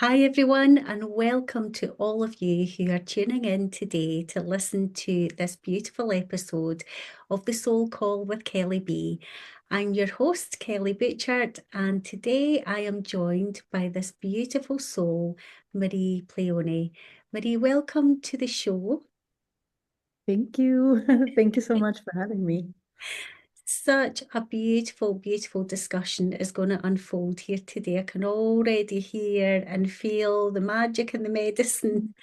Hi, everyone, and welcome to all of you who are tuning in today to listen to this beautiful episode of The Soul Call with Kelly B. I'm your host, Kelly Butchart, and today I am joined by this beautiful soul, Marie Pleione. Marie, welcome to the show. Thank you. Thank you so much for having me. Such a beautiful, beautiful discussion is going to unfold here today. I can already hear and feel the magic and the medicine.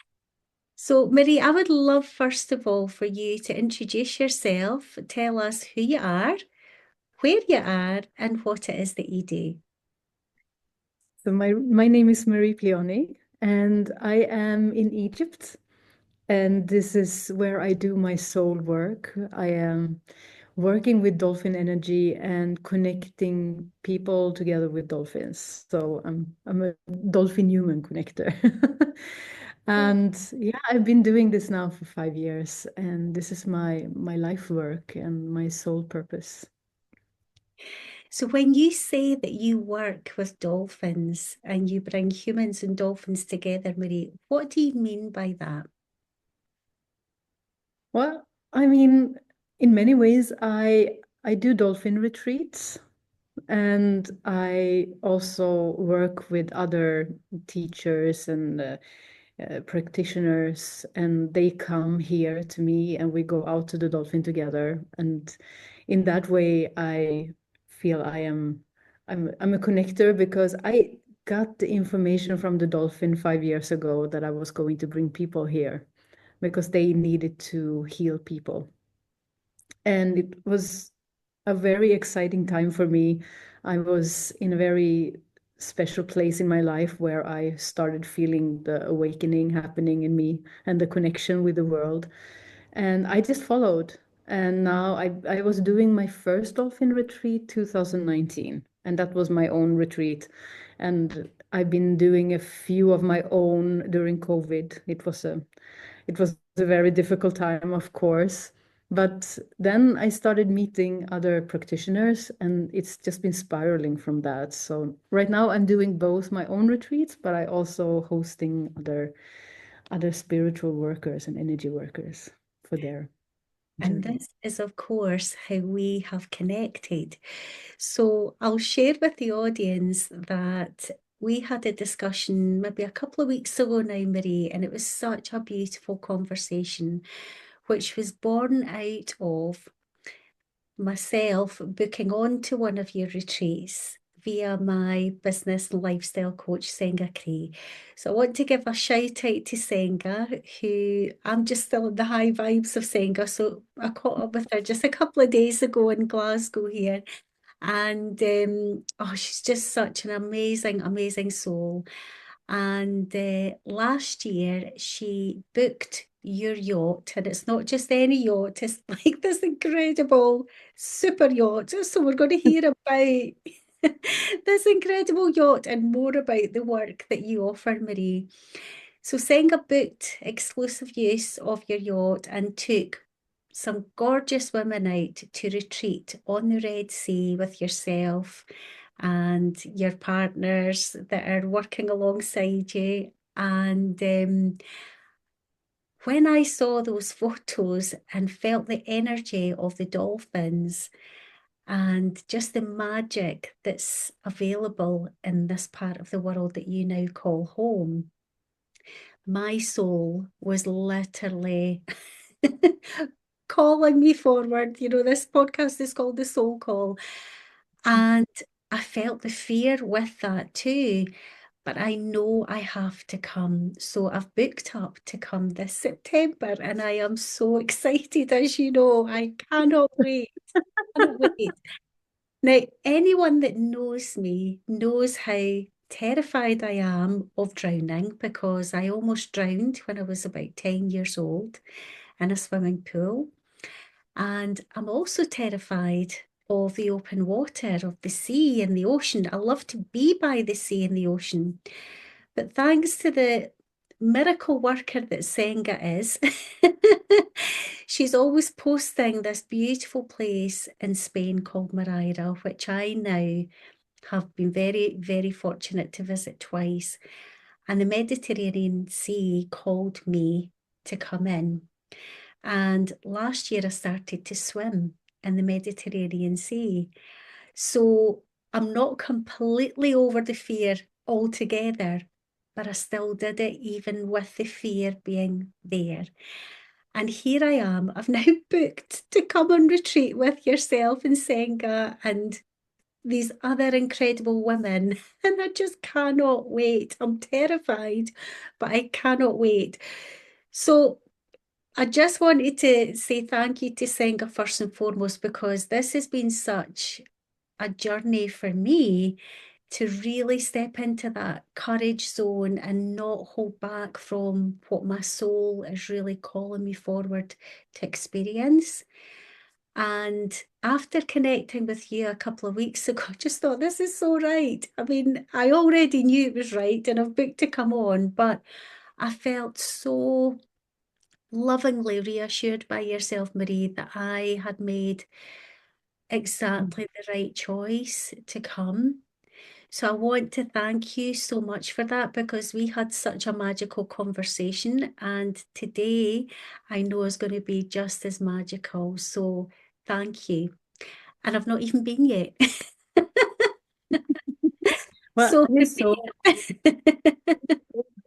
So, Marie, I would love, first of all, for you to introduce yourself, tell us who you are, where you are, and what it is that you do. So my name is Marie Pleione, and I am in Egypt, and this is where I do my soul work. I am working with dolphin energy and connecting people together with dolphins. So I'm a dolphin human connector. And yeah, I've been doing this now for 5 years, and this is my life work and my soul purpose. So, when you say that you work with dolphins and you bring humans and dolphins together, Marie, what do you mean by that? Well, I mean, in many ways, I do dolphin retreats, and I also work with other teachers and practitioners, and they come here to me, and we go out to the dolphin together. And in that way, I feel I'm a connector because I got the information from the dolphin 5 years ago that I was going to bring people here because they needed to heal people. And it was a very exciting time for me. I was in a very special place in my life where I started feeling the awakening happening in me and the connection with the world. And I just followed. And now I was doing my first dolphin retreat 2019, and that was my own retreat. And I've been doing a few of my own during COVID. It was a very difficult time, of course. But then I started meeting other practitioners, and it's just been spiraling from that. So right now I'm doing both my own retreats, but I also hosting other spiritual workers and energy workers for their And journey. this is, of course, how we have connected. So I'll share with the audience that we had a discussion maybe a couple of weeks ago now, Marie, and it was such a beautiful conversation, which was born out of myself booking on to one of your retreats via my business and lifestyle coach, Senga Cree. So I want to give a shout out to Senga, who I'm just still in the high vibes of Senga. So I caught up with her just a couple of days ago in Glasgow here. And oh, she's just such an amazing, amazing soul. And last year she booked your yacht, and it's not just any yacht, it's like this incredible super yacht. So we're going to hear about this incredible yacht and more about the work that you offer, Marie. So Senga booked exclusive use of your yacht and took some gorgeous women out to retreat on the Red Sea with yourself and your partners that are working alongside you. And when I saw those photos and felt the energy of the dolphins and just the magic that's available in this part of the world that you now call home, my soul was literally calling me forward. You know, this podcast is called The Soul Call. And I felt the fear with that too. But I know I have to come. So I've booked up to come this September, and I am so excited, as you know. I cannot wait. Cannot wait. Now, anyone that knows me knows how terrified I am of drowning because I almost drowned when I was about 10 years old in a swimming pool. And I'm also terrified of the open water, of the sea and the ocean. I love to be by the sea and the ocean. But thanks to the miracle worker that Senga is, she's always posting this beautiful place in Spain called Madeira, which I now have been very, very fortunate to visit twice. and the Mediterranean Sea called me to come in. And last year I started to swim in the Mediterranean Sea. So I'm not completely over the fear altogether, but I still did it even with the fear being there. And here I am. I've now booked to come on retreat with yourself and Senga and these other incredible women. And I just cannot wait. I'm terrified, but I cannot wait. So I just wanted to say thank you to Senga first and foremost, because this has been such a journey for me to really step into that courage zone and not hold back from what my soul is really calling me forward to experience. And after connecting with you a couple of weeks ago, I just thought, this is so right. I mean, I already knew it was right and I've booked to come on, but I felt so lovingly reassured by yourself, Marie, that I had made exactly the right choice to come. So I want to thank you so much for that, because we had such a magical conversation, and today I know is going to be just as magical. So thank you. And I've not even been yet. Well, So I'm so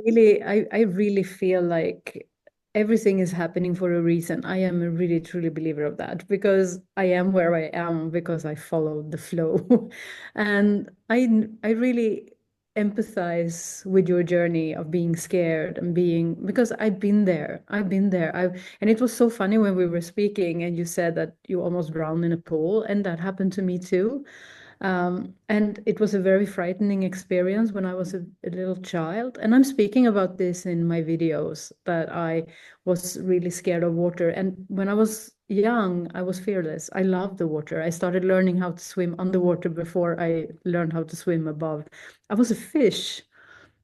really, I really feel like everything is happening for a reason. I am a really truly believer of that, because I am where I am because I followed the flow. And I really empathize with your journey of being scared and being, because I've been there. I've been there. And it was so funny when we were speaking and you said that you almost drowned in a pool, and that happened to me too. And it was a very frightening experience when I was a little child. And I'm speaking about this in my videos, that I was really scared of water. And when I was young, I was fearless. I loved the water. I started learning how to swim underwater before I learned how to swim above. I was a fish.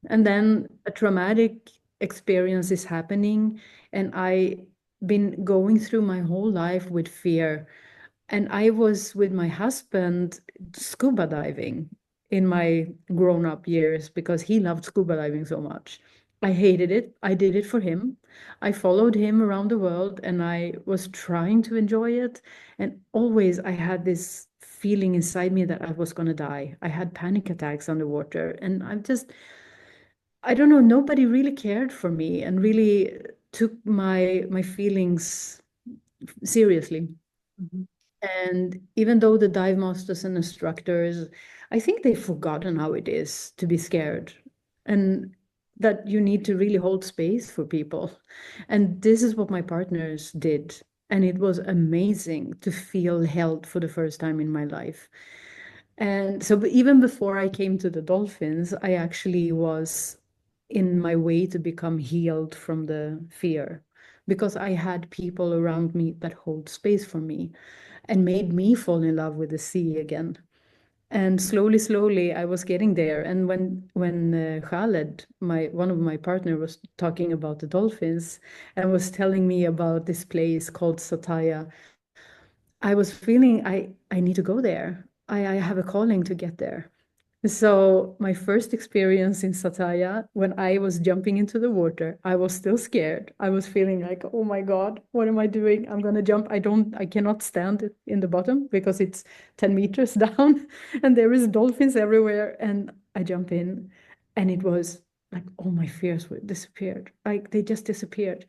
And then a traumatic experience is happening. And I been going through my whole life with fear, and I was with my husband scuba diving in my grown up years because he loved scuba diving so much. I hated it. I did it for him. I followed him around the world and I was trying to enjoy it. And always I had this feeling inside me that I was going to die. I had panic attacks underwater. And I don't know, nobody really cared for me and really took my feelings seriously. Mhm. And even though the dive masters and instructors, I think they've forgotten how it is to be scared and that you need to really hold space for people. And this is what my partners did. And it was amazing to feel held for the first time in my life. And so even before I came to the Dolphins, I actually was in my way to become healed from the fear, because I had people around me that hold space for me and made me fall in love with the sea again. And slowly, slowly, I was getting there. And when Khaled, my one of my partner, was talking about the dolphins and was telling me about this place called Sataya, I was feeling I need to go there. I have a calling to get there. So my first experience in Sataya, when I was jumping into the water, I was still scared. I was feeling like, oh my God, what am I doing? I'm gonna jump. I cannot stand in the bottom because it's 10 meters down and there is dolphins everywhere. And I jump in and it was like all my fears were disappeared. Like they just disappeared.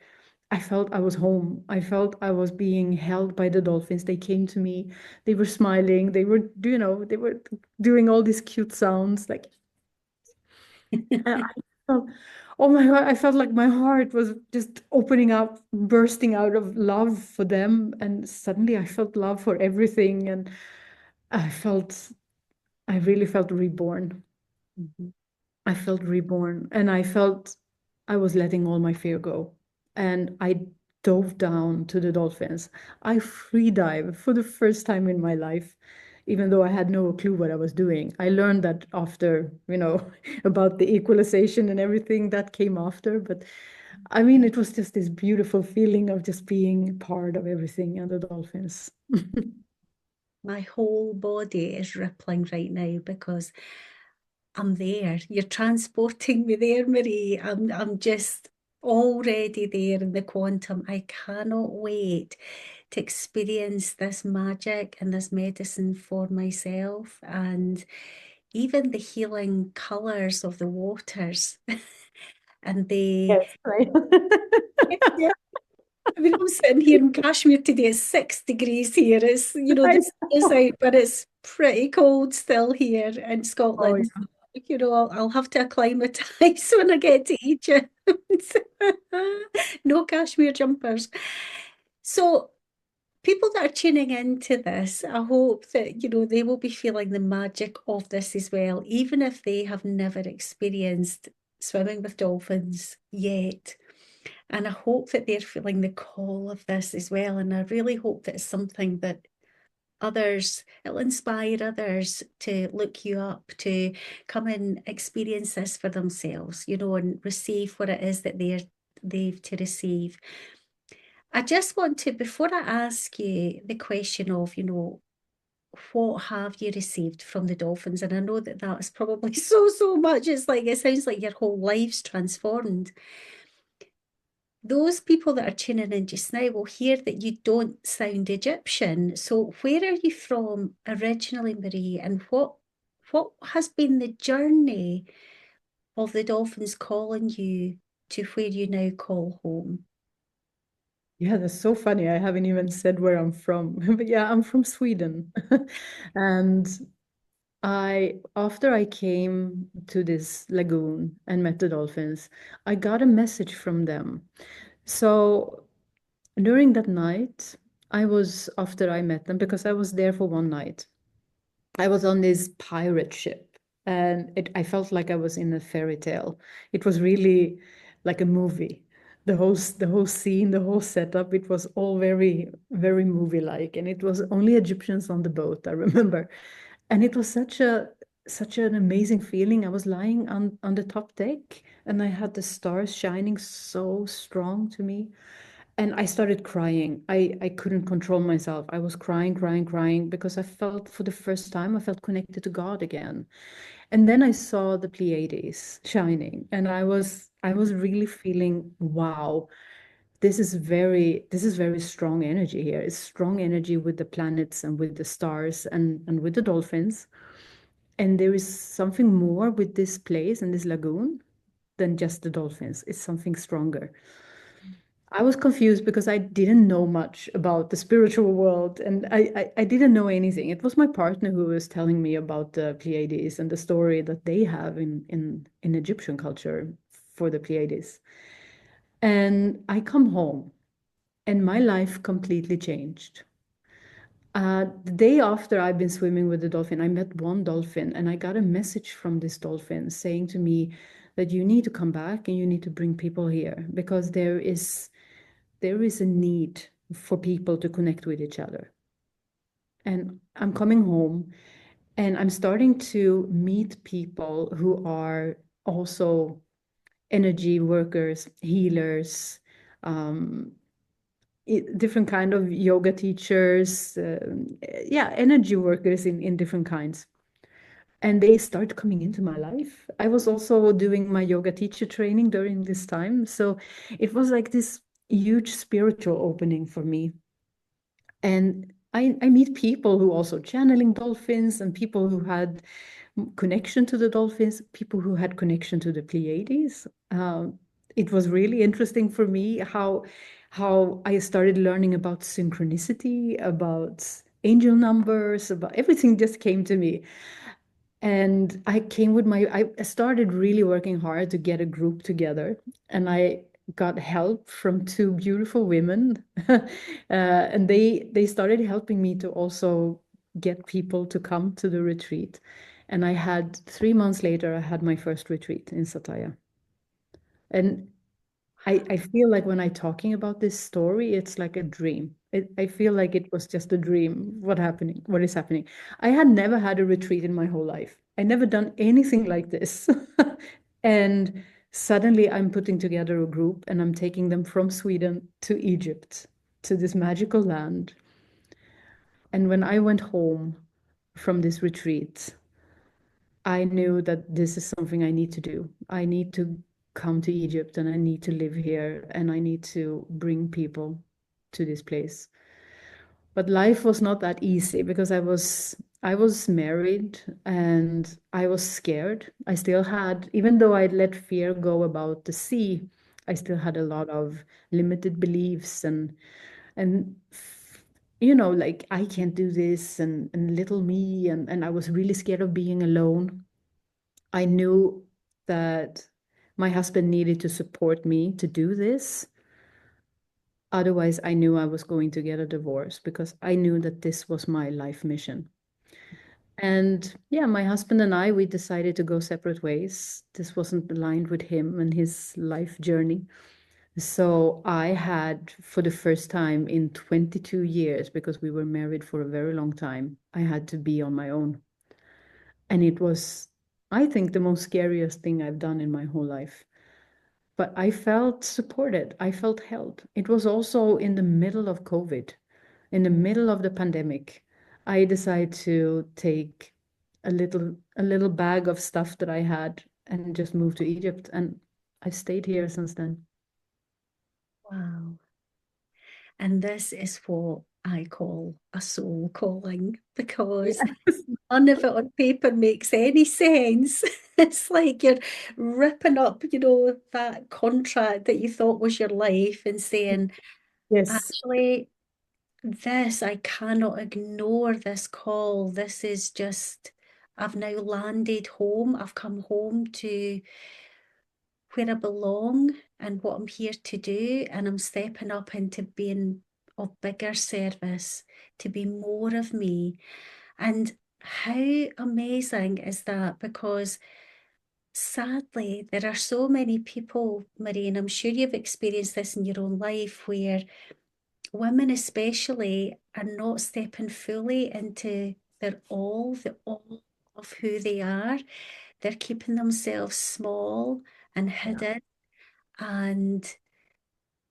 I felt I was home. I felt I was being held by the dolphins. They came to me. They were smiling. They were, they were doing all these cute sounds. Like, and I felt, oh my God, I felt like my heart was just opening up, bursting out of love for them. And suddenly I felt love for everything. And I felt, I really felt reborn. Mhm. I felt reborn and I felt I was letting all my fear go. And I dove down to the dolphins. I free dive for the first time in my life, even though I had no clue what I was doing. I learned that after, about the equalization and everything that came after. But I mean, it was just this beautiful feeling of just being part of everything and the dolphins. My whole body is rippling right now, because I'm there. You're transporting me there, Marie. I'm just already there in the quantum. I cannot wait to experience this magic and this medicine for myself, and even the healing colors of the waters and the Yes, right. yeah. I mean, I'm sitting here in Kashmir today. It's 6 degrees here. It's, the Right. sun is out, but it's pretty cold still here in Oh, Scotland. yeah. I'll have to acclimatise when I get to Egypt. No Kashmir jumpers. So, people that are tuning into this, I hope that, they will be feeling the magic of this as well, even if they have never experienced swimming with dolphins yet. And I hope that they're feeling the call of this as well. And I really hope that it's something that it'll inspire others to look you up, to come and experience this for themselves, and receive what it is that they've to receive. I just want to, before I ask you the question of, what have you received from the dolphins? And I know that that is probably so much. It sounds like your whole life's transformed. Those people that are tuning in just now will hear that you don't sound Egyptian. So where are you from originally, Marie? And what has been the journey of the dolphins calling you to where you now call home? Yeah, that's so funny. I haven't even said where I'm from. But yeah, I'm from Sweden. And after I came to this lagoon and met the dolphins, I got a message from them. So during that night, after I met them, because I was there for one night, I was on this pirate ship, and I felt like I was in a fairy tale. It was really like a movie. The whole scene, the whole setup, it was all very, very movie-like. And it was only Egyptians on the boat, I remember. And it was such an amazing feeling. I was lying on the top deck, and I had the stars shining so strong to me. And I started crying. I couldn't control myself. I was crying, crying, crying because I felt for the first time I felt connected to God again. And then I saw the Pleiades shining, and I was really feeling, wow, this is very strong energy here. It's strong energy with the planets and with the stars and with the dolphins. And there is something more with this place and this lagoon than just the dolphins. It's something stronger. I was confused because I didn't know much about the spiritual world, and I didn't know anything. It was my partner who was telling me about the Pleiades and the story that they have in Egyptian culture for the Pleiades. And I come home and my life completely changed. The day after I've been swimming with the dolphin, I met one dolphin and I got a message from this dolphin saying to me that you need to come back and you need to bring people here because there is a need for people to connect with each other. And I'm coming home and I'm starting to meet people who are also energy workers, healers, um, different kind of yoga teachers, yeah, energy workers in different kinds. And they start coming into my life. I was also doing my yoga teacher training during this time. So it was like this huge spiritual opening for me. And I meet people who also channeling dolphins and people who had connection to the dolphins, people who had connection to the Pleiades. It was really interesting for me how I started learning about synchronicity, about angel numbers, about everything just came to me. And I started really working hard to get a group together, and I got help from two beautiful women, and they started helping me to also get people to come to the retreat. And I had 3 months later, I had my first retreat in Sataya. And I feel like when I'm talking about this story, it's like a dream. I feel like it was just a dream. What is happening? I had never had a retreat in my whole life. I never done anything like this. And suddenly I'm putting together a group and I'm taking them from Sweden to Egypt, to this magical land. And when I went home from this retreat, I knew that this is something I need to do. I need to come to Egypt and I need to live here and I need to bring people to this place. But life was not that easy because I was married and I was scared. I still had, even though I let fear go about the sea, I still had a lot of limited beliefs and like I can't do this and little me and I was really scared of being alone. I knew that my husband needed to support me to do this. Otherwise, I knew I was going to get a divorce because I knew that this was my life mission. And yeah, my husband and I, we decided to go separate ways. This wasn't aligned with him and his life journey. So I had, for the first time in 22 years, because we were married for a very long time, I had to be on my own. And it was, I think, the most scariest thing I've done in my whole life. But I felt supported. I felt held. It was also in the middle of COVID, in the middle of the pandemic. I decided to take a little bag of stuff that I had and just move to Egypt. And I've stayed here since then. Wow. And this is what I call a soul calling because Yes. none of it on paper makes any sense. It's like you're ripping up, that contract that you thought was your life and saying, Yes. actually, I cannot ignore this call. This is just, I've now landed home. I've come home to where I belong and what I'm here to do. And I'm stepping up into being of bigger service, to be more of me. And how amazing is that? Because sadly, there are so many people, Marie, and I'm sure you've experienced this in your own life, where women especially are not stepping fully into the all of who they are. They're keeping themselves small and Yeah. hidden and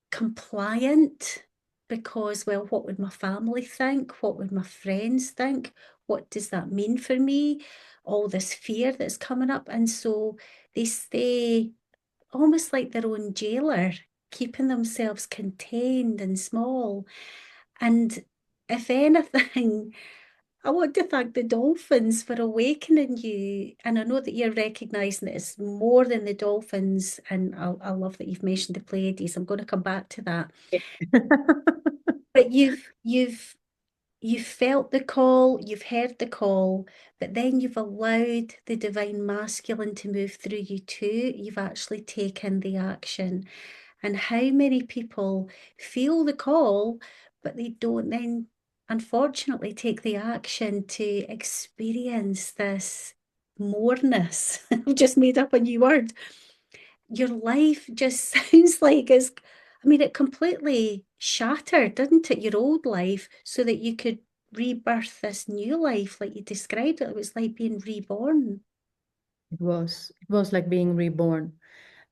compliant because, well, what would my family think? What would my friends think? What does that mean for me? All this fear that's coming up. And so they stay almost like their own jailer, keeping themselves contained and small. And if anything, I want to thank the Dolphins for awakening you. And I know that you're recognizing that it's more than the Dolphins. And I love that you've mentioned the Pleiades. I'm going to come back to that. But you've felt the call, you've heard the call, but then you've allowed the divine masculine to move through you too. You've actually taken the action. And how many people feel the call, but they don't then, unfortunately, take the action to experience this moreness? I've just made up a new word. Your life just sounds like it completely shattered, didn't it? Your old life, so that you could rebirth this new life, like you described it. It was like being reborn. It was like being reborn.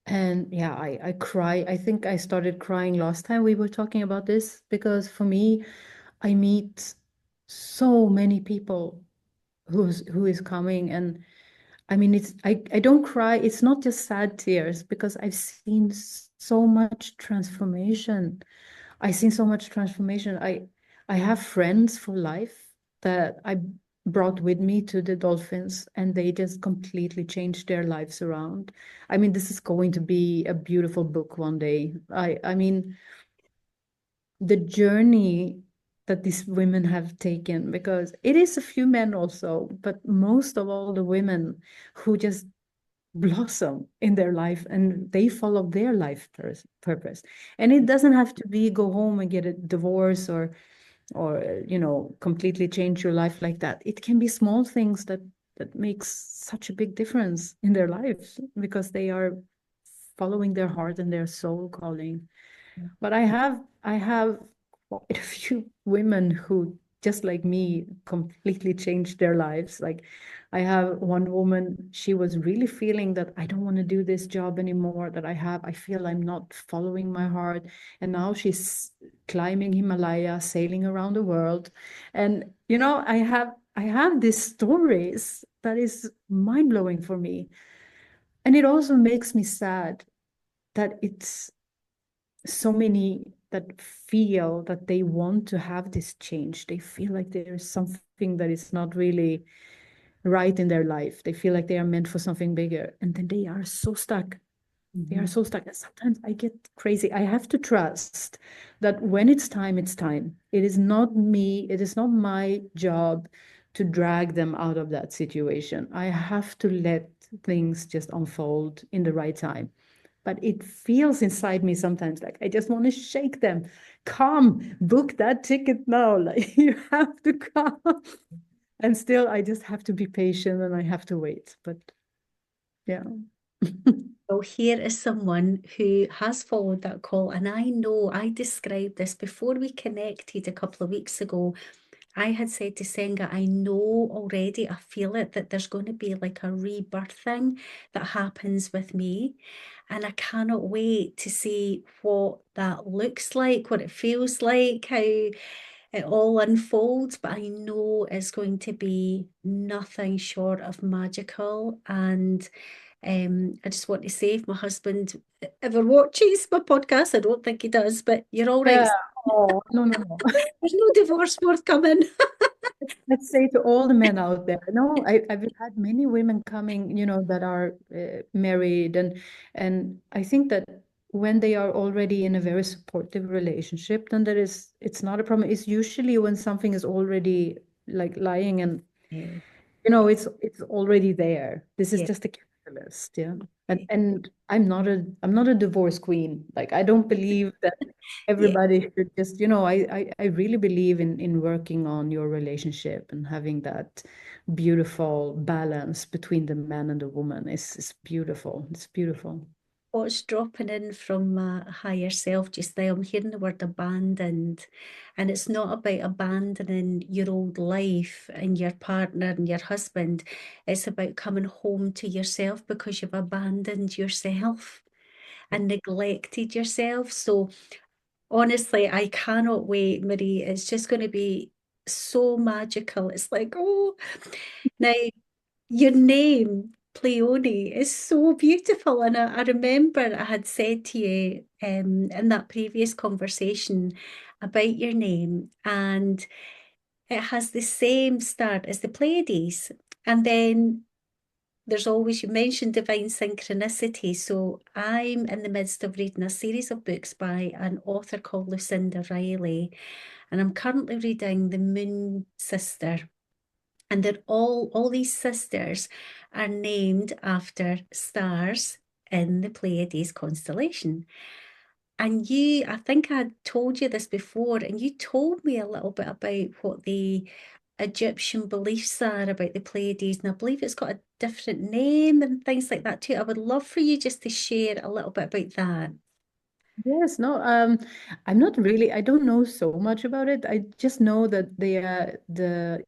And yeah, I cry. I think I started crying last time we were talking about this because for me, I meet so many people who is coming and I mean I don't cry. It's not just sad tears because I've seen so much transformation. I've seen so much transformation. I have friends for life that I brought with me to the Dolphins, and they just completely changed their lives around. I mean, this is going to be a beautiful book one day. I mean, the journey that these women have taken, because it is a few men also, but most of all the women who just blossom in their life and they follow their life purpose. And it doesn't have to be go home and get a divorce or completely change your life like that. It can be small things that makes such a big difference in their lives because they are following their heart and their soul calling. But I have quite a few women who, just like me, completely changed their lives. Like I have one woman, she was really feeling that I don't want to do this job anymore that I have. I feel I'm not following my heart. And now she's climbing Himalaya, sailing around the world. And I have I have these stories that is mind-blowing for me. And it also makes me sad that it's so many that feel that they want to have this change. They feel like there is something that is not really right in their life. They feel like they are meant for something bigger. And then they are so stuck. They are Mhm. so stuck. And sometimes I get crazy. I have to trust that when it's time, it's time. It is not me, it is not my job to drag them out of that situation. I have to let things just unfold in the right time. But it feels inside me sometimes like I just want to shake them. Come, book that ticket now. Like you have to come. And still, I just have to be patient and I have to wait. But yeah. Well, here is someone who has followed that call, and I know I described this before we connected a couple of weeks ago. I had said to Senga, I know already, I feel it, that there's going to be like a rebirthing that happens with me. And I cannot wait to see what that looks like, what it feels like, how it all unfolds. But I know it's going to be nothing short of magical. And I just want to say, if my husband ever watches my podcast, I don't think he does, but you're all right. Yeah. Oh, no, no, no. There's no divorce forthcoming. Let's say to all the men out there, no, I've had many women coming, that are married, and I think that when they are already in a very supportive relationship, then it's not a problem. It's usually when something is already like lying and Yeah, it's already there. This is yeah, just a catalyst, yeah. And I'm not a divorce queen. Like I don't believe that yeah. everybody should just, I really believe in working on your relationship and having that beautiful balance between the man and the woman. It's beautiful. It's beautiful. What's dropping in from my higher self just now? I'm hearing the word abandoned, and it's not about abandoning your old life and your partner and your husband. It's about coming home to yourself because you've abandoned yourself and neglected yourself. So honestly, I cannot wait, Marie. It's just going to be so magical. It's like, oh, now your name, Pleione, is so beautiful. And I remember I had said to you in that previous conversation about your name, and it has the same start as the Pleiades. And then there's always, you mentioned divine synchronicity. So I'm in the midst of reading a series of books by an author called Lucinda Riley, and I'm currently reading The Moon Sister. And they're all these sisters are named after stars in the Pleiades constellation. And I think I had told you this before, and you told me a little bit about what the Egyptian beliefs are about the Pleiades, and I believe it's got a different name and things like that too. I would love for you just to share a little bit about that. Yes, no, I don't know so much about it. I just know that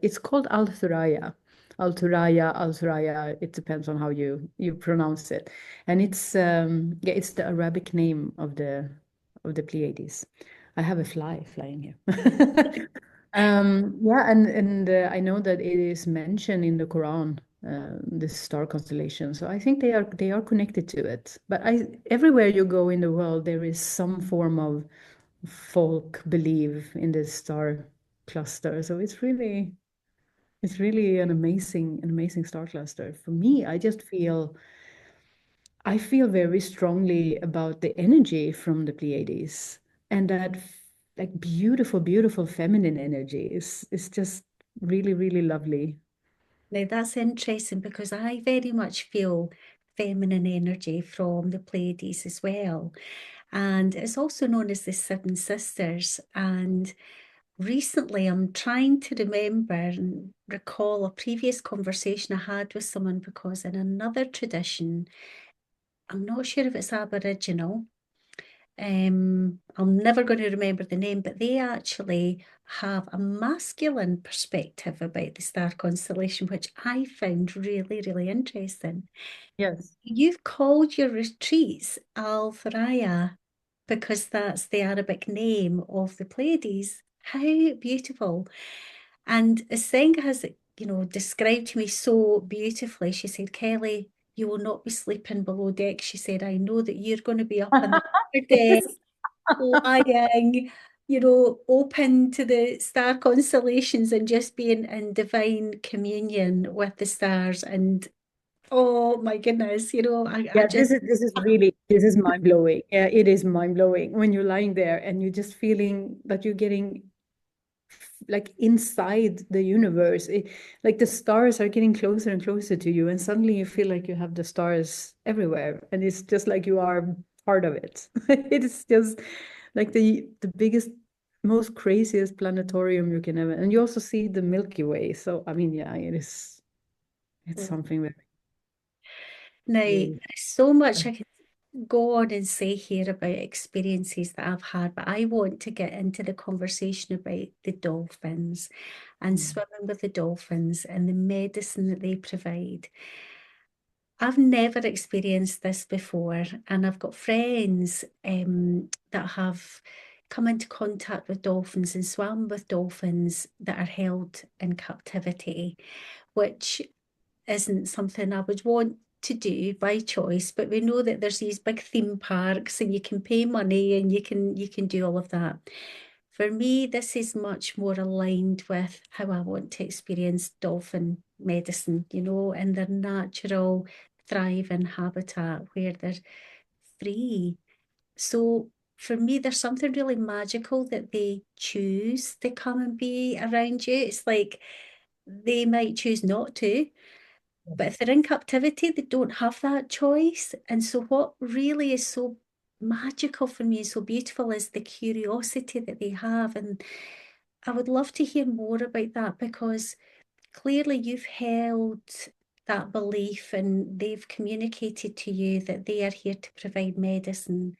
it's called Al-Thuraya. Al-Thuraya, it depends on how you pronounce it. And it's the Arabic name of the Pleiades. I have a fly flying here. Yeah, and I know that it is mentioned in the Quran, this star constellation. So I think they are connected to it. But everywhere you go in the world, there is some form of folk belief in this star cluster. So it's really an amazing star cluster. For me, I feel very strongly about the energy from the Pleiades and that like beautiful, beautiful feminine energy is just really, really lovely. Now that's interesting because I very much feel feminine energy from the Pleiades as well. And it's also known as the Seven Sisters. And recently I'm trying to remember and recall a previous conversation I had with someone because in another tradition, I'm not sure if it's Aboriginal. I'm never going to remember the name, but they actually have a masculine perspective about the star constellation, which I found really, really interesting. Yes. You've called your retreats Al Thuraya because that's the Arabic name of the Pleiades. How beautiful. And Isenga has described to me so beautifully. She said, Kelly, you will not be sleeping below deck. She said, I know that you're going to be up on the upper deck, Yes. lying, open to the star constellations and just being in divine communion with the stars. And oh my goodness, I Yeah, just, this is mind blowing. Yeah, it is mind blowing when you're lying there and you're just feeling that you're getting like inside the universe. Like the stars are getting closer and closer to you, and suddenly you feel like you have the stars everywhere, and it's just like you are part of it. It is just like the biggest, most craziest planetarium you can ever. And you also see the Milky Way. So I mean, yeah, it's something very, now, there's very so much I could go on and say here about experiences that I've had, but I want to get into the conversation about the dolphins and mm, swimming with the dolphins and the medicine that they provide. I've never experienced this before, and I've got friends that have come into contact with dolphins and swam with dolphins that are held in captivity, which isn't something I would want to do by choice, but we know that there's these big theme parks and you can pay money and you can do all of that. For me, this is much more aligned with how I want to experience dolphin medicine, in their natural thriving habitat where they're free. So for me, there's something really magical that they choose to come and be around you. It's like they might choose not to, but if they're in captivity, they don't have that choice. And so, what really is so magical for me and so beautiful is the curiosity that they have. And I would love to hear more about that because clearly you've held that belief and they've communicated to you that they are here to provide medicine.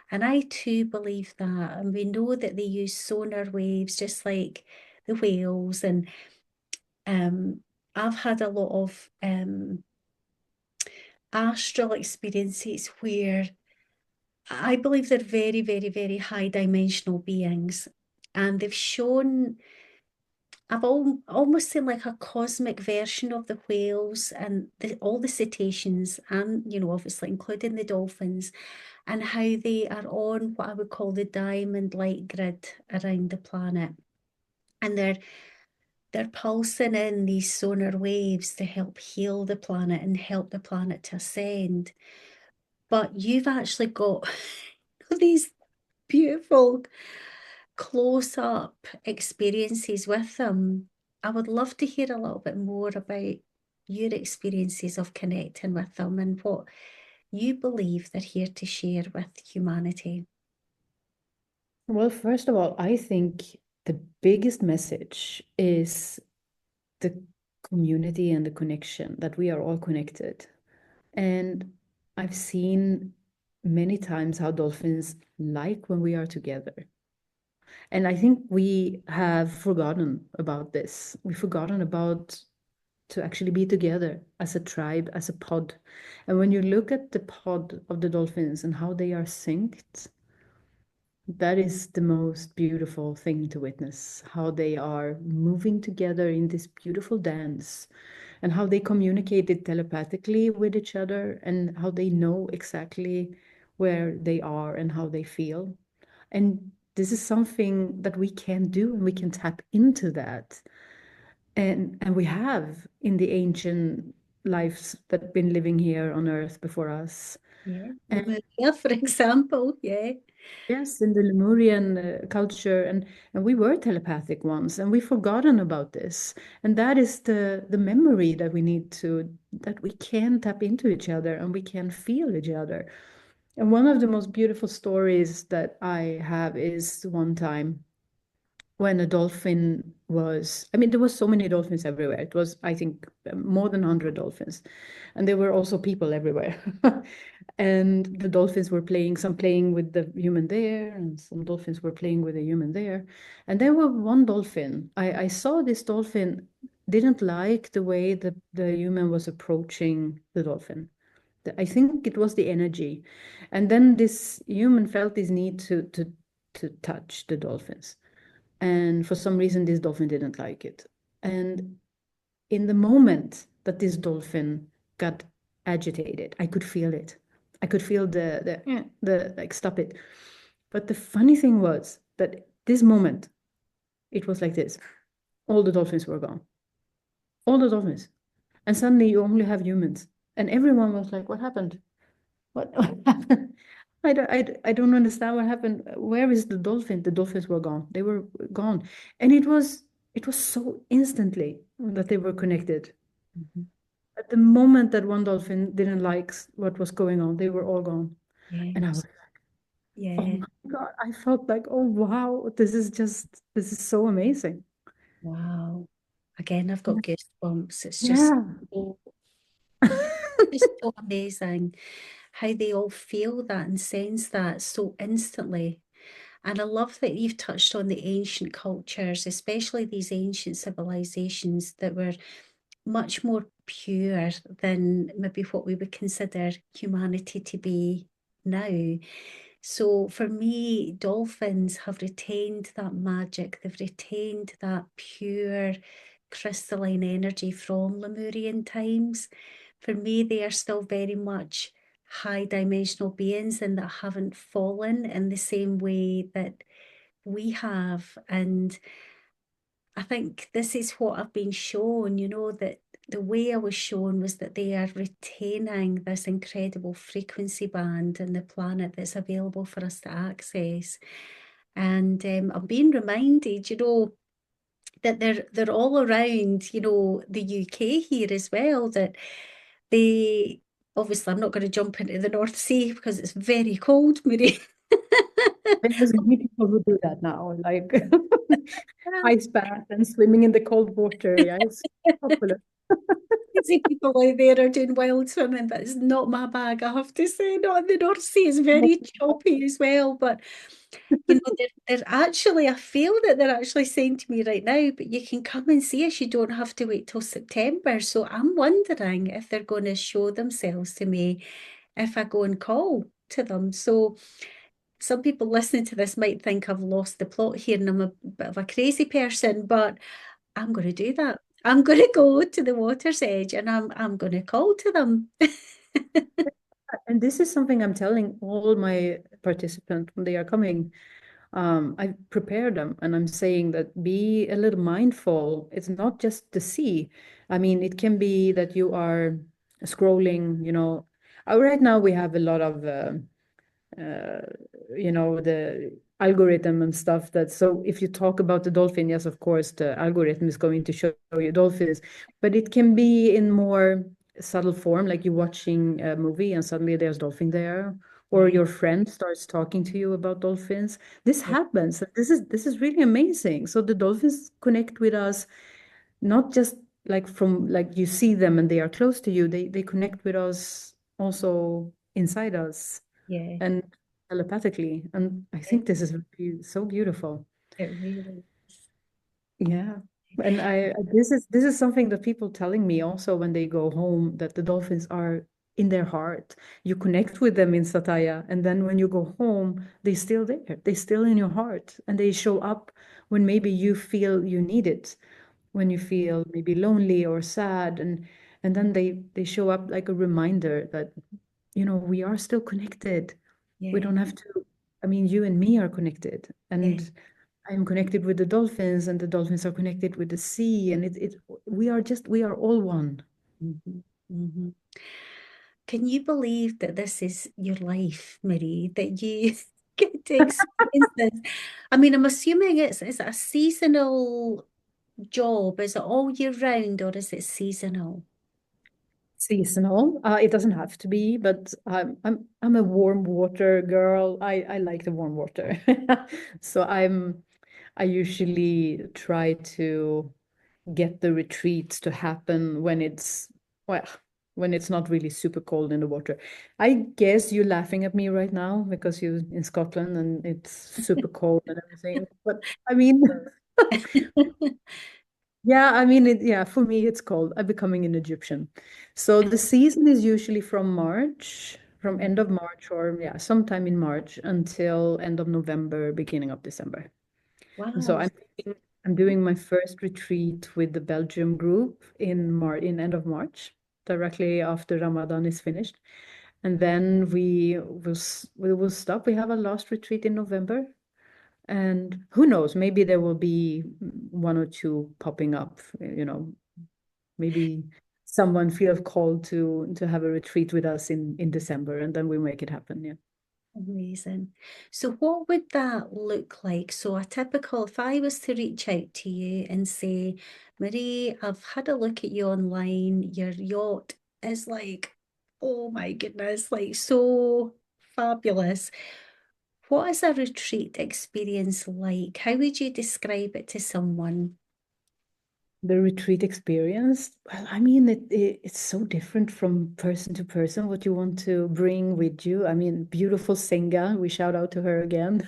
And I too believe that. And we know that they use sonar waves just like the whales. And um, I've had a lot of astral experiences where I believe they're very, very, very high dimensional beings. And they've shown, I've almost seen like a cosmic version of the whales and all the cetaceans, and, obviously including the dolphins, and how they are on what I would call the diamond light grid around the planet. And they're pulsing in these sonar waves to help heal the planet and help the planet to ascend. But you've actually got these beautiful close up experiences with them. I would love to hear a little bit more about your experiences of connecting with them and what you believe they're here to share with humanity. well. First of all, I think the biggest message is the community and the connection, that we are all connected. And I've seen many times how dolphins like when we are together. And I think we have forgotten about this. We've forgotten about to actually be together as a tribe, as a pod. And when you look at the pod of the dolphins and how they are synced, that is the most beautiful thing to witness, how they are moving together in this beautiful dance and how they communicated telepathically with each other and how they know exactly where they are and how they feel. And this is something that we can do and we can tap into that. And we have in the ancient lives that been living here on earth before us. Yeah, And Lemuria, for example. Yeah, yes, in the Lemurian culture, and we were telepathic once, and we've forgotten about this. And that is the memory that we need to, that we can tap into each other and we can feel each other. And one of the most beautiful stories that I have is one time when a dolphin was, I mean, there was so many dolphins everywhere. It was, I think, more than 100 dolphins. And there were also people everywhere. And the dolphins were playing, some playing with the human there, and some dolphins were playing with a human there. And there were one dolphin. I saw this dolphin didn't like the way the human was approaching the dolphin. I think it was the energy. And then this human felt this need to touch the dolphins. And for some reason, this dolphin didn't like it. And in the moment that this dolphin got agitated, I could feel it. I could feel the like stop it. But the funny thing was that this moment, it was like this. All the dolphins were gone. All the dolphins. And suddenly you only have humans. And everyone was like, what happened? What happened? I don't understand what happened. Where is the dolphin? The dolphins were gone. They were gone. And it was so instantly that they were connected. Mhm. At the moment that one dolphin didn't like what was going on, they were all gone. And I Yes. was, oh Yeah. my God, I felt like, oh wow, this is so amazing. Wow. Again, I've got goosebumps. It's just Yeah. so, just so amazing how they all feel that and sense that so instantly. And I love that you've touched on the ancient cultures, especially these ancient civilizations that were much more pure than maybe what we would consider humanity to be now. So for me, dolphins have retained that magic, they've retained that pure crystalline energy from Lemurian times. For me, they are still very much high dimensional beings and that haven't fallen in the same way that we have. And I think this is what I've been shown, that the way I was shown was that they are retaining this incredible frequency band in the planet that's available for us to access. And I'm being reminded, that they're all around, the UK here as well, that they obviously I'm not going to jump into the North Sea because it's very cold, Marie. And there's many people who do that now, like ice bath and swimming in the cold water. Yeah, it's popular. I see people out there are doing wild swimming, but it's not my bag, I have to say. Not in the North Sea, it's very choppy as well. But they're actually, I feel that they're actually saying to me right now, but you can come and see us. You don't have to wait till September. So I'm wondering if they're going to show themselves to me if I go and call to them. So some people listening to this might think I've lost the plot here and I'm a bit of a crazy person, but I'm going to do that. I'm going to go to the water's edge and I'm going to call to them. And this is something I'm telling all my participants when they are coming. I prepare them and I'm saying that be a little mindful. It's not just the sea. I mean, it can be that you are scrolling, right now we have a lot of uh, the algorithm and stuff that, so if you talk about the dolphin, yes, of course the algorithm is going to show you dolphins, but it can be in more subtle form, like you're watching a movie and suddenly there's dolphin there, or Yeah, your friend starts talking to you about dolphins. This yeah, happens. This is really amazing. So the dolphins connect with us, not just like from like you see them and they are close to you, they connect with us also inside us yeah. and telepathically. And I It, think this is so beautiful. it really is. Yeah. And this is something that people telling me also when they go home, that the dolphins are in their heart. You connect with them in Sataya, and then when you go home, they're still there. They're still in your heart, and they show up when maybe you feel you need it, when you feel maybe lonely or sad, and then they show up like a reminder that we are still connected. We Yeah, don't have to, I mean, you and me are connected, yeah. and I'm connected with the dolphins, and the dolphins are connected with the sea, and we are all one. Mhm, mhm. Can you believe that this is your life, Marie, that you get to experience this? I mean, I'm assuming it's a seasonal job. Is it all year round or is it seasonal? Seasonal. It doesn't have to be, but I'm a warm water girl. I like the warm water. So I usually try to get the retreats to happen well, when it's not really super cold in the water. I guess you're laughing at me right now because you're in Scotland and it's super cold and everything. But I mean, yeah, I mean, yeah, for me it's cold. I'm becoming an Egyptian. So the season is usually from end of March, or yeah, sometime in March until end of November, beginning of December. So Wow. I'm doing my first retreat with the Belgium group in end of March, directly after Ramadan is finished. And then we will stop. We have a last retreat in November. And who knows, maybe there will be one or two popping up, maybe someone feels called to have a retreat with us in December, and then we make it happen. Yeah. Amazing. So what would that look like? So a typical, if I was to reach out to you and say, Marie, I've had a look at you online, your yacht is like, oh my goodness, like so fabulous. What is a retreat experience like? How would you describe it to someone? The retreat experience, well, I mean, it's so different from person to person what you want to bring with you. I mean, beautiful Senga, we shout out to her again.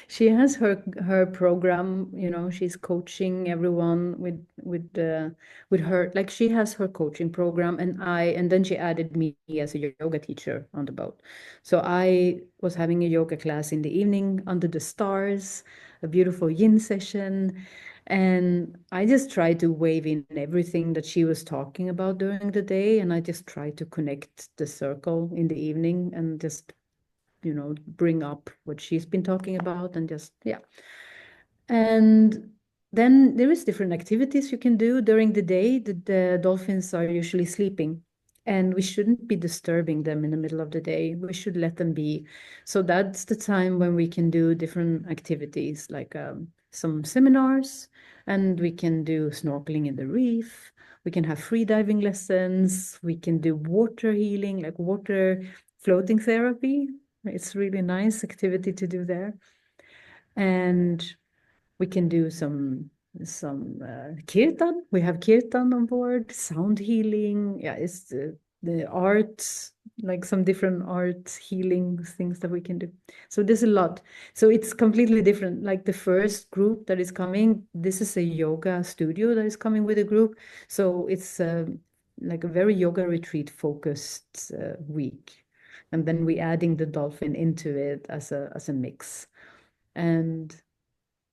She has her program, she's coaching everyone with her, like she has her coaching program, and then she added me as a yoga teacher on the boat. So I was having a yoga class in the evening under the stars, a beautiful yin session. And I just tried to wave in everything that she was talking about during the day. And I just tried to connect the circle in the evening and just, bring up what she's been talking about and just, yeah. And then there is different activities you can do during the day. The dolphins are usually sleeping, and we shouldn't be disturbing them in the middle of the day. We should let them be. So that's the time when we can do different activities, like some seminars, and we can do snorkeling in the reef. We can have free diving lessons. We can do water healing, like water floating therapy. It's really nice activity to do there. And we can do some kirtan. We have kirtan on board, sound healing. Yeah, it's the art, like some different art healing things that we can do. So there's a lot. So it's completely different. Like the first group that is coming, this is a yoga studio that is coming with a group. So it's like a very yoga retreat focused week. And then we adding the dolphin into it as a mix. And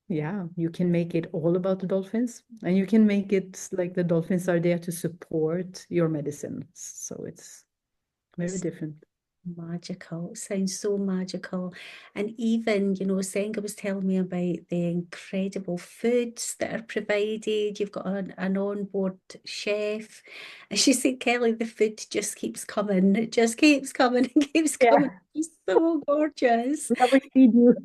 yeah, you can make it all about the dolphins, and you can make it like the dolphins are there to support your medicine. So it's very different. Magical. It sounds so magical. And even, Senga was telling me about the incredible foods that are provided. You've got an onboard chef. And she said, Kelly, the food just keeps coming. It just keeps coming and keeps coming. Yeah, It's so gorgeous. we have feed you.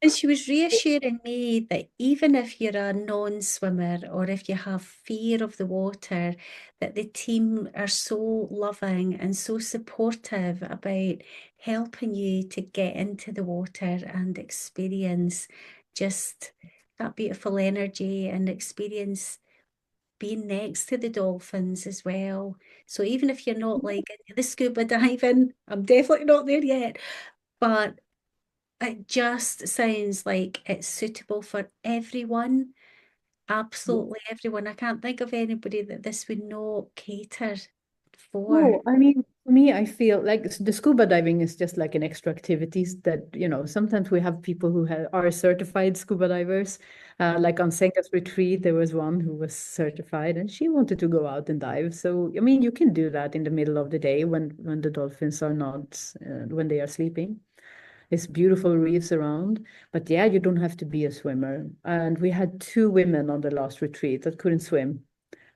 And she was reassuring me that even if you're a non-swimmer or if you have fear of the water, that the team are so loving and so supportive about helping you to get into the water and experience just that beautiful energy and experience being next to the dolphins as well. So even if you're not like into the scuba diving, I'm definitely not there yet, but it just sounds like it's suitable for everyone, absolutely everyone. I can't think of anybody that this would not cater for. No, I mean, for me, I feel like the scuba diving is just like an extra activities that, sometimes we have people who are certified scuba divers. Like on Senka's retreat, there was one who was certified and she wanted to go out and dive. So, I mean, you can do that in the middle of the day when the dolphins are not, when they are sleeping. It's beautiful reefs around. But yeah, you don't have to be a swimmer. And we had two women on the last retreat that couldn't swim,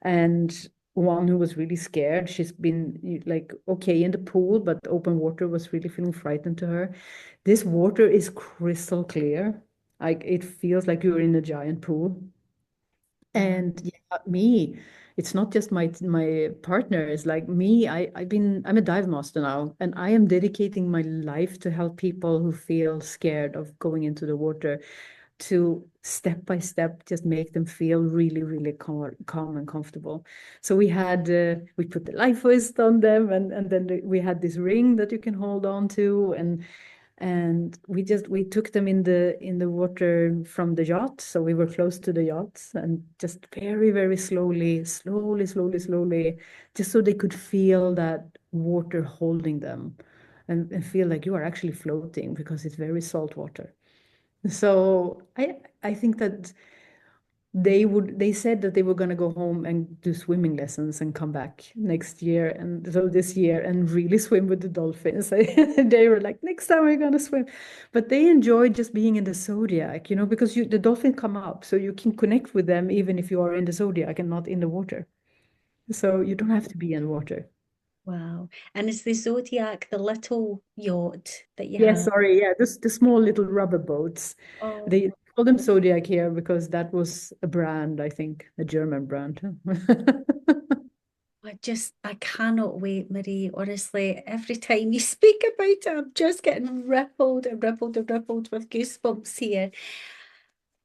and one who was really scared. She's been like okay in the pool, but open water was really feeling frightened to her. This water is crystal clear. Like it feels like you're in a giant pool. Yeah. And yeah, me, it's not just my partner. It's like me. I'm a dive master now, and I am dedicating my life to help people who feel scared of going into the water, to step by step just make them feel really, really calm and comfortable. So we put the life vest on them, and then we had this ring that you can hold on to, and we took them in the water from the yacht. So we were close to the yacht, and just very, very slowly, just so they could feel that water holding them, and feel like you are actually floating because it's very salt water. So I think that they said that they were going to go home and do swimming lessons and come back next year, and so this year, and really swim with the dolphins. They were like, next time we're going to swim. But they enjoy just being in the zodiac, because the dolphins come up, so you can connect with them even if you are in the zodiac and not in the water. So you don't have to be in water. Wow. And is the Zodiac the little yacht that you Yes, have? sorry, yeah, this the small little rubber boats. Oh, They call them Zodiac here because that was a brand, I think, a German brand. I cannot wait, Marie. Honestly, every time you speak about it, I'm just getting rippled and rippled and rippled with goosebumps here.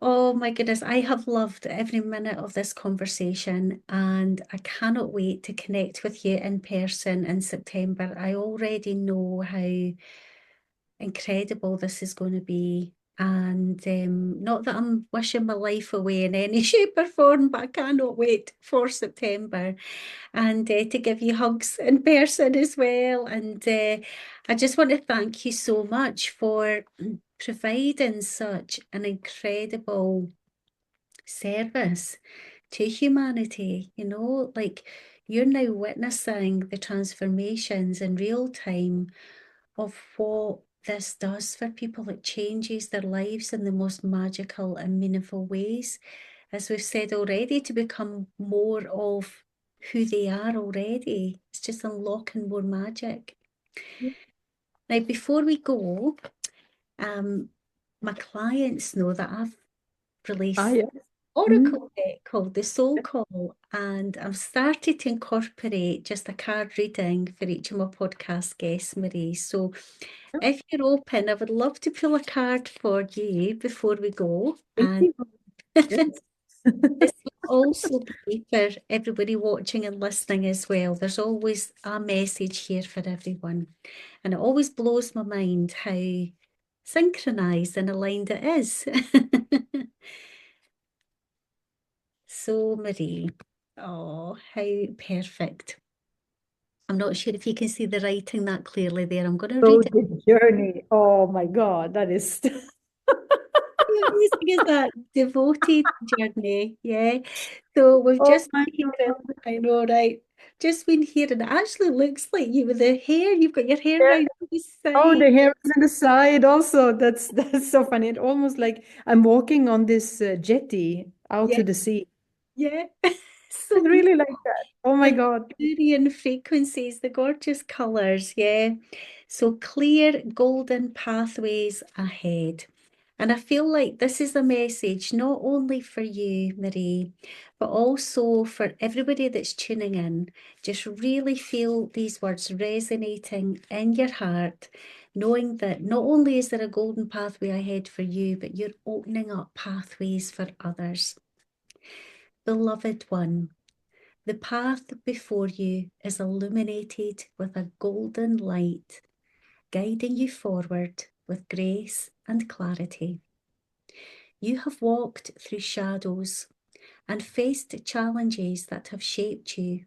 Oh my goodness, I have loved every minute of this conversation and I cannot wait to connect with you in person in September. I already know how incredible this is going to be. And not that I'm wishing my life away in any shape or form, but I cannot wait for September and to give you hugs in person as well. And I just want to thank you so much for providing such an incredible service to humanity. Like you're now witnessing the transformations in real time of what this does for people. It changes their lives in the most magical and meaningful ways, as we've said already, to become more of who they are already. It's just unlocking more magic. Now, before we go, um, my clients know that I've Ah, released yeah. Mm. Oracle deck called the Soul Call, and I've started to incorporate just a card reading for each of my podcast guests, Marie. So if you're open, I would love to pull a card for you before we go. Thank And you. Yes. this will also be for everybody watching and listening as well. There's always a message here for everyone. And it always blows my mind how synchronized and aligned it is. So, Marie, oh, how perfect. I'm not sure if you can see the writing that clearly there. I'm going to So read it. the journey. Oh my God, that is. How amazing is that? Devoted journey. Yeah. So we've Oh just my been hearing, God. I know, right? Just been hearing, it actually looks like you with the hair. You've got your hair Yeah. round to the Oh, side. the hair is on the side also. That's so funny. It almost like I'm walking on this jetty out Yeah. to the sea. Yeah. It's So really like that. Oh my the God. Arcturian frequencies, the gorgeous colours, yeah. So clear golden pathways ahead. And I feel like this is a message not only for you, Marie, but also for everybody that's tuning in. Just really feel these words resonating in your heart, knowing that not only is there a golden pathway ahead for you, but you're opening up pathways for others. Beloved one, the path before you is illuminated with a golden light, guiding you forward with grace and clarity. You have walked through shadows and faced challenges that have shaped you,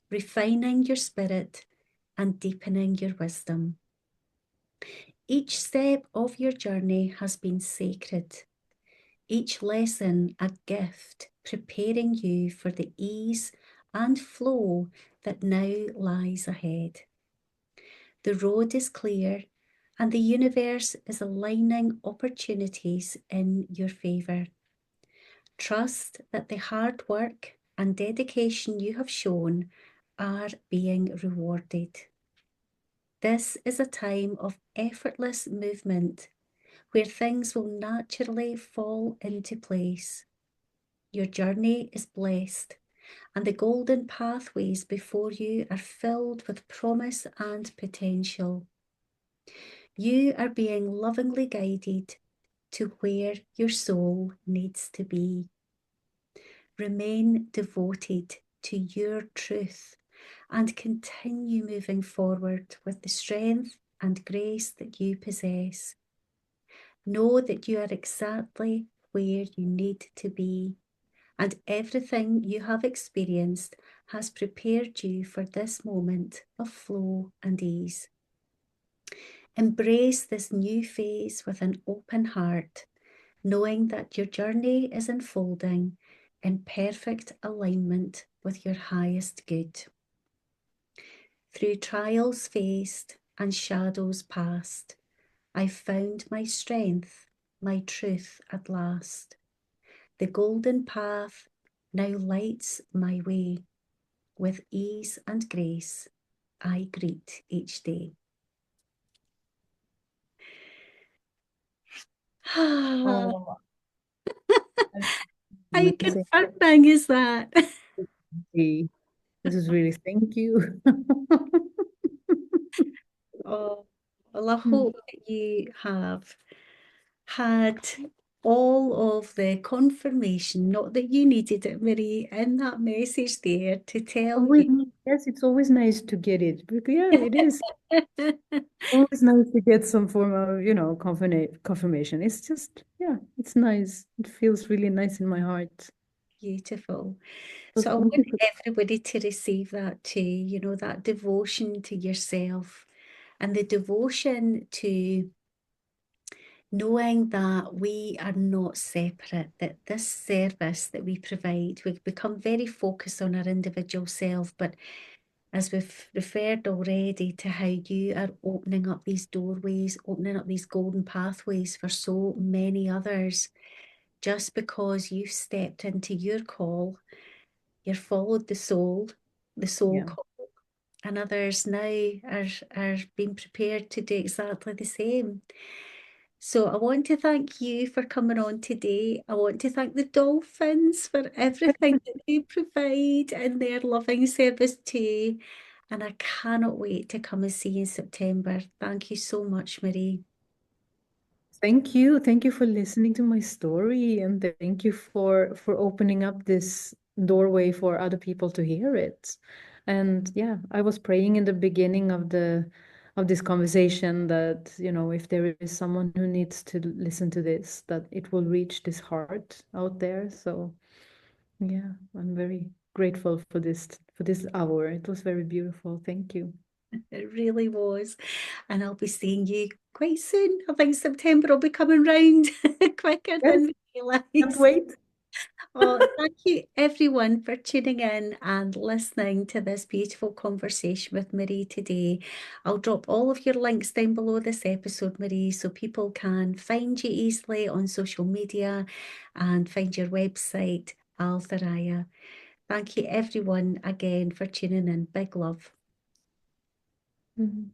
refining your spirit and deepening your wisdom. Each step of your journey has been sacred, each lesson a gift, preparing you for the ease and flow that now lies ahead. The road is clear, and the universe is aligning opportunities in your favour. Trust that the hard work and dedication you have shown are being rewarded. This is a time of effortless movement where things will naturally fall into place. Your journey is blessed, and the golden pathways before you are filled with promise and potential. You are being lovingly guided to where your soul needs to be. Remain devoted to your truth and continue moving forward with the strength and grace that you possess. Know that you are exactly where you need to be, and everything you have experienced has prepared you for this moment of flow and ease. Embrace this new phase with an open heart, knowing that your journey is unfolding in perfect alignment with your highest good. Through trials faced and shadows past, I found my strength, my truth at last. The golden path now lights my way. With ease and grace, I greet each day. How Oh, amazing. confirming is that? This is really, thank you. Oh, well, I Mm. hope that you have had all of the confirmation, not that you needed it, Marie, in that message there to tell Always, you. yes, it's always nice to get it. Because, yeah, it is always nice to get some form of, confirmation. It's just, yeah, it's nice. It feels really nice in my heart. Beautiful. So So I thank you want for everybody to receive that too, that devotion to yourself and the devotion to knowing that we are not separate, that this service that we provide, we've become very focused on our individual self, but as we've referred already to how you are opening up these doorways, opening up these golden pathways for so many others, just because you've stepped into your call, you've followed the soul yeah. call, and others now are being prepared to do exactly the same. So I want to thank you for coming on today. I want to thank the Dolphins for everything that they provide in their loving service too. And I cannot wait to come and see you in September. Thank you so much, Marie. Thank you. Thank you for listening to my story, and thank you for opening up this doorway for other people to hear it. And yeah, I was praying in the beginning of this conversation that, if there is someone who needs to listen to this, that it will reach this heart out there. So yeah, I'm very grateful for this hour. It was very beautiful. Thank you. It really was. And I'll be seeing you quite soon. I think September will be coming round quicker Yes, than we can't realise. wait. Oh, thank you everyone for tuning in and listening to this beautiful conversation with Marie today. I'll drop all of your links down below this episode, Marie, so people can find you easily on social media and find your website, Altharaya. Thank you everyone again for tuning in. Big love. Mhm.